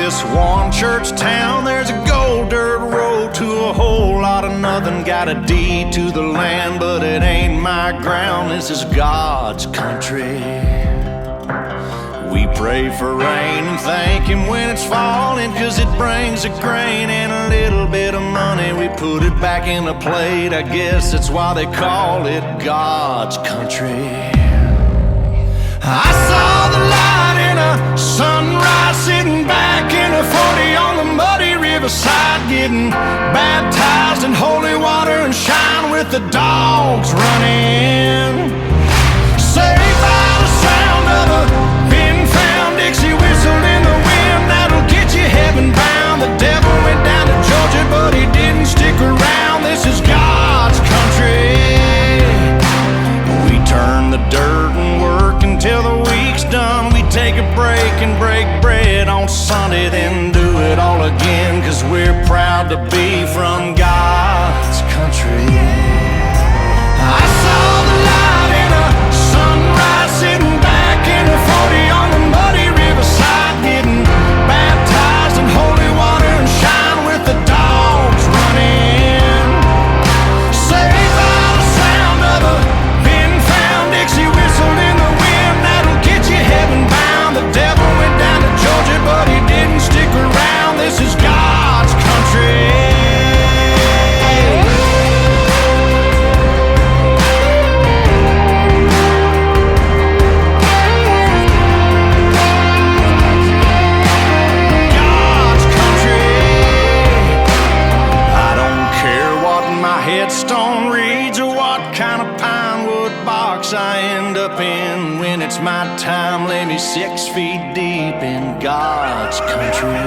this one church town, there's a gold dirt road to a whole lot of nothing. Got a deed to the land, but it ain't my ground. This is God's country. We pray for rain and thank Him when it's falling, 'cause it brings a grain and a little bit of money. We put it back in a plate, I guess that's why they call it God's country. I saw the light in a sunrise, sitting back in a 40 on the muddy riverside, getting baptized in holy water and shine with the dogs running. Saved by the sound of a pin-found Dixie whistle in the wind, that'll get you heaven bound. The devil went down to Georgia, but he didn't stick around. This is God's country. We turn the dirt and work until the week's done. We take a break and break bread on Sunday, then do it all again, 'cause we're proud to be from God's country. I saw the light in a sunrise, sitting back in a 40 on the muddy riverside, getting baptized in holy water and shine with the dogs running. Saved by the sound of a pin-found Dixie whistle in the wind, that'll get you heaven bound. The devil went down to Georgia, but he didn't stick around. This is God's country. Headstone reads or what kind of pine wood box I end up in. When it's my time, lay me 6 feet deep in God's country.